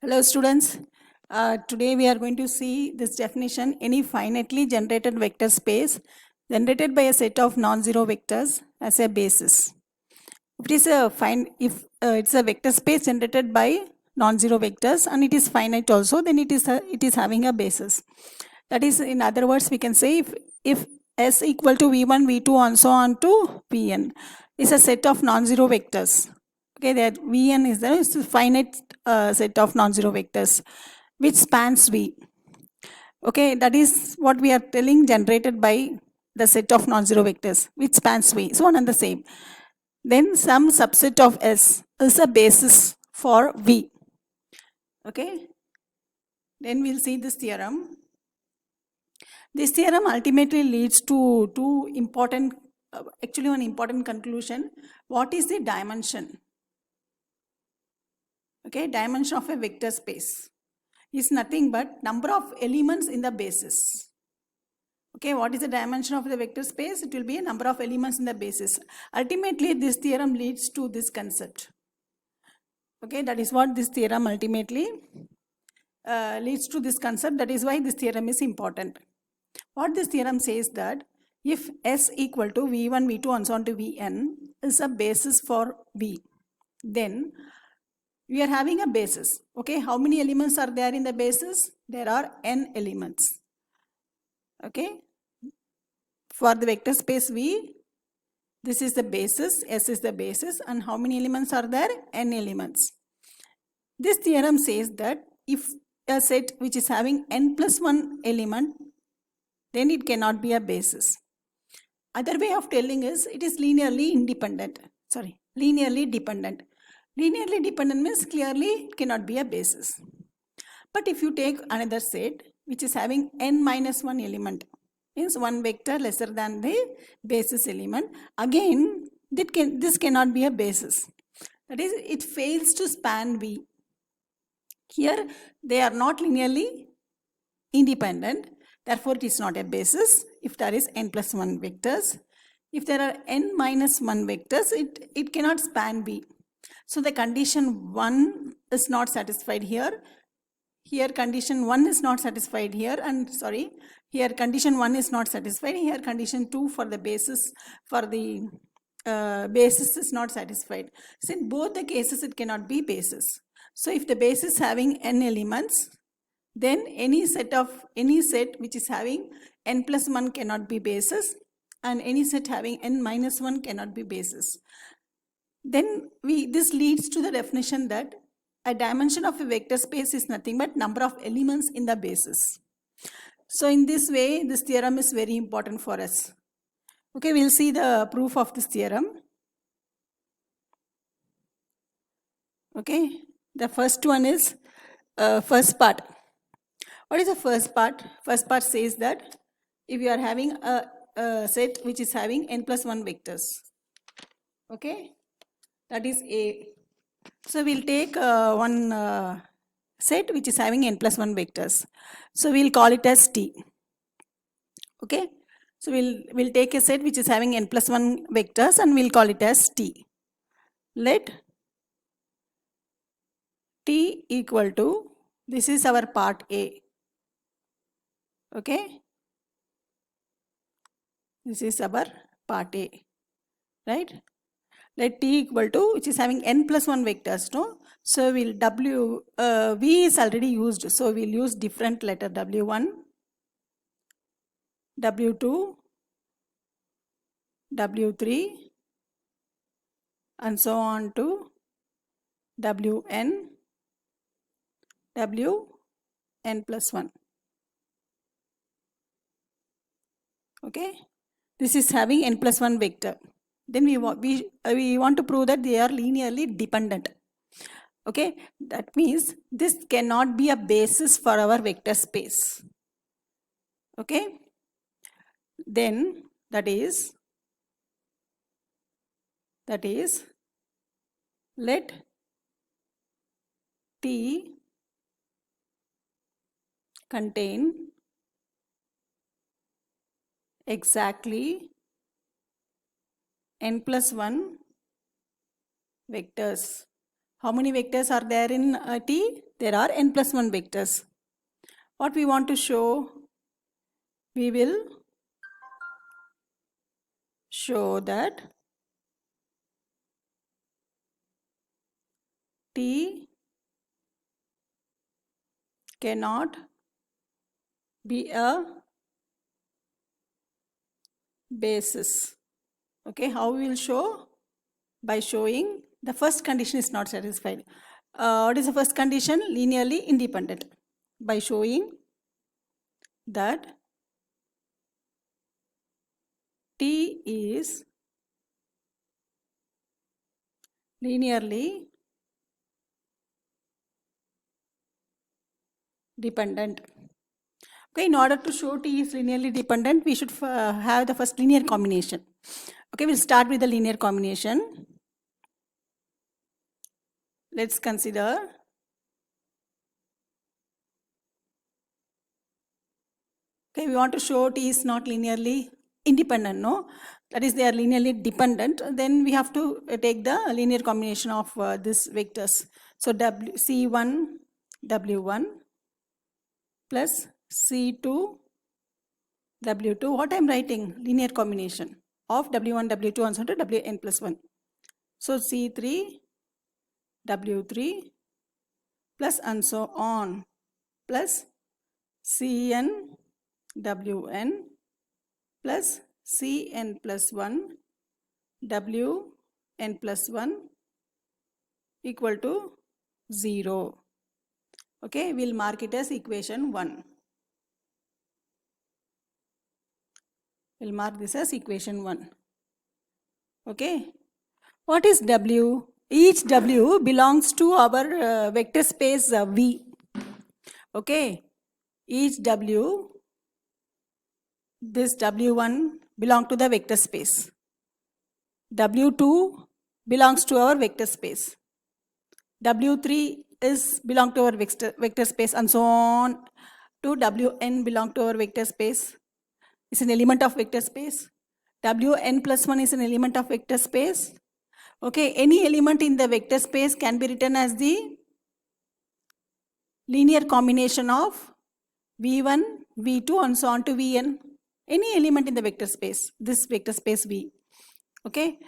Hello students. Today we are going to see this definition. Any finitely generated vector space generated by a set of non-zero vectors as a basis. If it's a vector space generated by non-zero vectors and it is finite also, then it is having a basis. That is, in other words, we can say if S equal to V1, V2 and so on to Vn is a set of non-zero vectors. Okay, that Vn is a finite set of non-zero vectors which spans V. Okay, that is what we are telling, generated by the set of non-zero vectors which spans V. So one and the same. Then some subset of S is a basis for V. Okay, then we'll see this theorem. This theorem ultimately leads to two important, actually one important conclusion. What is the dimension? Okay, dimension of a vector space is nothing but number of elements in the basis. Okay, what is the dimension of the vector space? It will be a number of elements in the basis. Ultimately, this theorem leads to this concept. Okay, that is what this theorem ultimately leads to this concept. That is why this theorem is important. What this theorem says that if S equal to V1, V2 and so on to Vn is a basis for V, then we are having a basis. Okay, how many elements are there in the basis? There are n elements. Okay, for the vector space V, this is the basis, S is the basis, and how many elements are there? N elements. This theorem says that if a set which is having n plus 1 element, then it cannot be a basis. Other way of telling is it is linearly independent. Sorry, linearly dependent. Linearly dependent means clearly it cannot be a basis. But if you take another set which is having n minus 1 element, means one vector lesser than the basis element, again this cannot be a basis. That is, it fails to span V. Here they are not linearly independent, therefore it is not a basis if there is n plus 1 vectors. If there are n minus 1 vectors, it cannot span V. So the condition 1 is not satisfied here. Here condition 1 is not satisfied here, and here condition 1 is not satisfied. Here condition 2 for the basis, for the basis is not satisfied. So in both the cases it cannot be basis. So if the basis having n elements, then any set which is having n plus 1 cannot be basis, and any set having n minus 1 cannot be basis. Then this leads to the definition that a dimension of a vector space is nothing but number of elements in the basis. So in this way, this theorem is very important for us. Okay, we'll see the proof of this theorem. Okay, the first one is first part. What is the first part? First part says that if you are having a set which is having n plus 1 vectors, okay, that is A. So we'll take one set which is having n plus 1 vectors. So we'll call it as T. Okay, so we'll take a set which is having n plus 1 vectors and we'll call it as T. Let T equal to, this is our part A. Okay, this is our part A, right? Let T equal to, which is having n plus 1 vectors, no? So we'll V is already used, so we'll use different letter W1, W2, W3 and so on to Wn, Wn plus 1. Okay, this is having n plus 1 vector. Then we want to prove that they are linearly dependent. Okay, that means this cannot be a basis for our vector space. Okay, then that is let T contain exactly n plus 1 vectors. How many vectors are there in T? There are n plus 1 vectors. What we want to show? We will show that T cannot be a basis. Okay, how we will show? By showing the first condition is not satisfied. What is the first condition? Linearly independent. By showing that T is linearly dependent. Okay, in order to show T is linearly dependent, we should have the first linear combination. Okay, we'll start with the linear combination. Let's consider okay, we want to show T is not linearly independent, no? That is, they are linearly dependent. Then we have to take the linear combination of these vectors. So C1, W1 plus C2, W2. What I am writing? Linear combination of W1, W2 and so to Wn plus 1. So C3, W3 plus and so on plus Cn, Wn plus Cn plus 1 Wn plus 1 equal to 0. Okay, we'll mark it as equation 1. We'll mark this as equation 1. Okay, what is W? Each W belongs to our vector space V. Okay, each W, this W1 belongs to the vector space. W2 belongs to our vector space. W3 is belong to our vector space and so on to Wn belong to our vector space. It's an element of vector space. Wn plus 1 is an element of vector space. Okay, any element in the vector space can be written as the linear combination of V1, V2 and so on to Vn. Any element in the vector space, this vector space V, okay,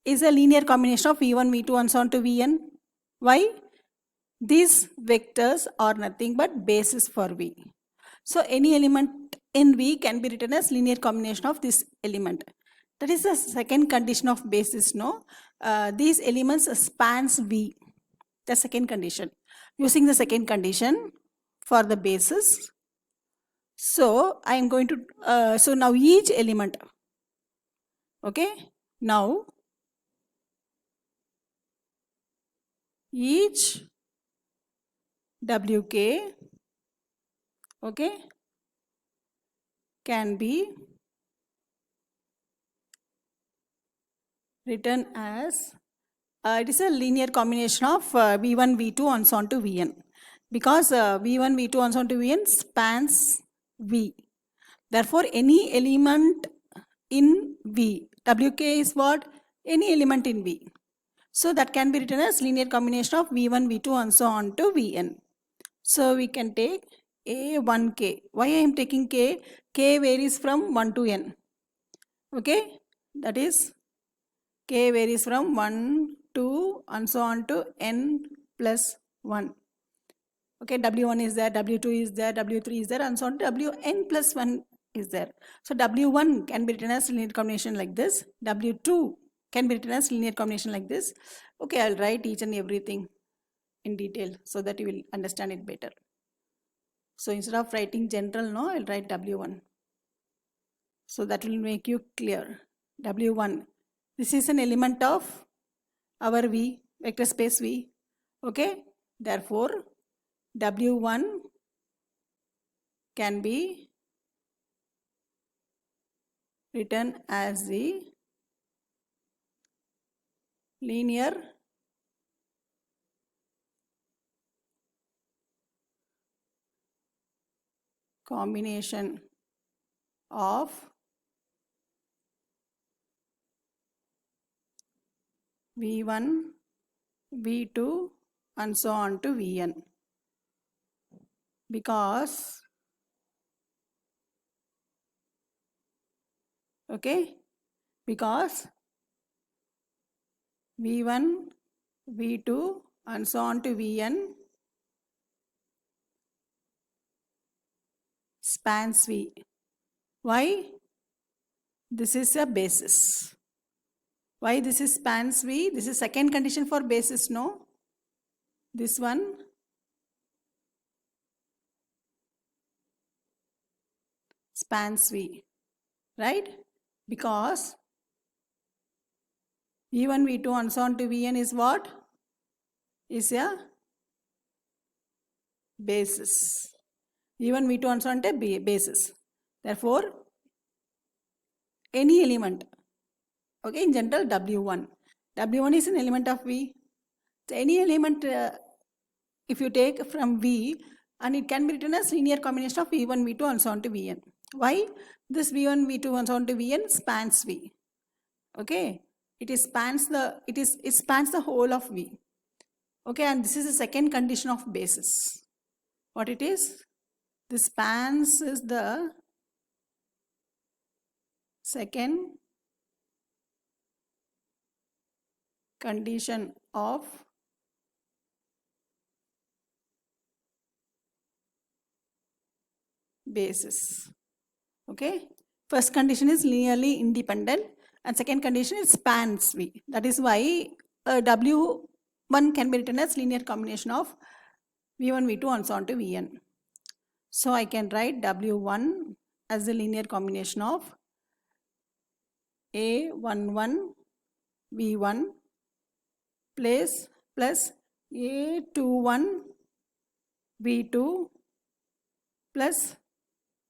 is a linear combination of V1, V2 and so on to Vn. Why? These vectors are nothing but basis for V. So any element in V can be written as linear combination of this element. That is the second condition of basis, no? These elements spans V, the second condition. Using the second condition for the basis, so I am going to, so now each element, okay, now each Wk, okay, can be written as, it is a linear combination of V1, V2 and so on to Vn. Because V1, V2 and so on to Vn spans V. Therefore, any element in V, Wk is what? Any element in V. So that can be written as linear combination of V1, V2 and so on to Vn. So we can take A1k. Why I am taking k? K varies from 1 to n. Okay, that is k varies from 1, 2 and so on to n plus 1. Okay, W1 is there, W2 is there, W3 is there and so on to Wn plus 1 is there. So W1 can be written as linear combination like this. W2 can be written as linear combination like this. Okay, I'll write each and everything in detail so that you will understand it better. So instead of writing general, no, I'll write W1. So that will make you clear. W1. This is an element of our V, vector space V. Okay. Therefore, W1 can be written as the linear combination of V1, V2 and so on to Vn, because because V1, V2 and so on to Vn spans V. Why? This is a basis. Why this is spans V? This is second condition for basis, no? This one spans V, right? Because V1, V2 and so on to Vn is what? Is a basis. V1, V2 and so on to basis. Therefore, any element, okay, in general W1. W1 is an element of V. So any element, if you take from V, and it can be written as linear combination of V1, V2 and so on to Vn. Why? This V1, V2 and so on to Vn spans V. Okay, it spans the whole of V. Okay, and this is the second condition of basis. What it is? The spans is the second condition of basis. Okay, first condition is linearly independent and second condition is spans V. That is why W1 can be written as linear combination of V1, V2 and so on to Vn. So I can write W1 as the linear combination of A11 V1 plus A21 V2 plus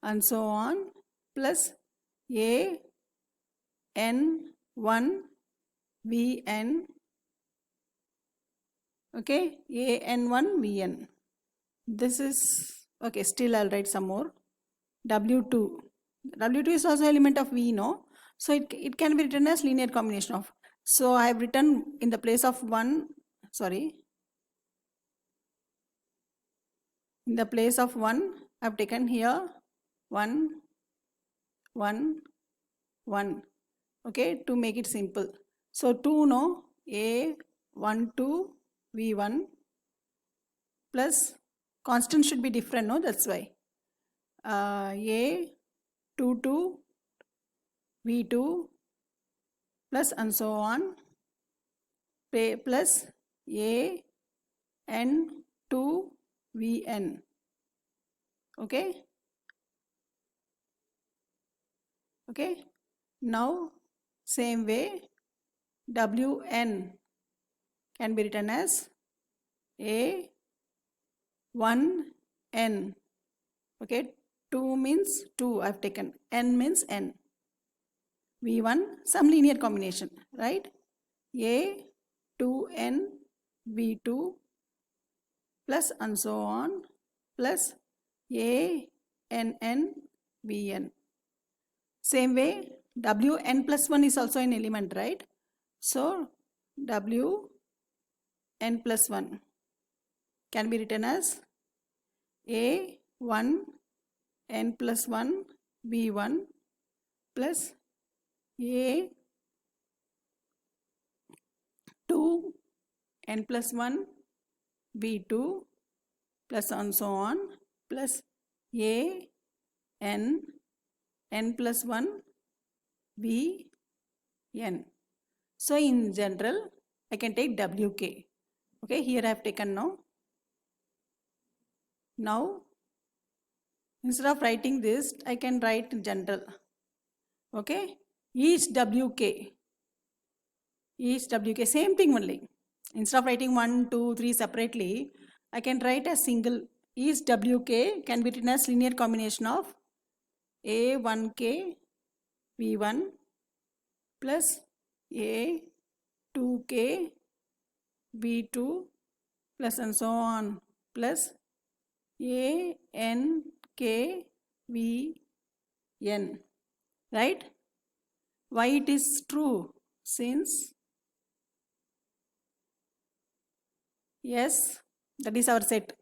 and so on plus A n1 Vn, okay, an1 Vn. This is, okay, still I'll write some more. W2 is also element of V, no? So it can be written as linear combination of. So I have written in the place of 1, sorry, in the place of 1 I have taken here 1 1 1, okay, to make it simple. So 2, no, A12 V1 plus constant should be different, no, that's why A22 V2 plus and so on plus an2 Vn, okay. Okay, now same way Wn can be written as A1n, okay, 2 means 2 I have taken, n means n, V1 some linear combination, right, A2n V2 plus and so on plus ANN Vn. Same way Wn plus 1 is also an element, right? So Wn plus 1 can be written as A1 n plus 1 V1 plus A2 n plus 1 V2 plus and so on plus AN n plus 1 Vn. So in general I can take Wk. Okay, here I have taken now. Now instead of writing this I can write in general. Okay, each Wk same thing only. Instead of writing 1, 2, 3 separately, I can write a single. Each Wk can be written as linear combination of A1k V1 plus A2k V2 plus and so on plus ANK Vn, right? Why it is true? Since Yes, that is our set.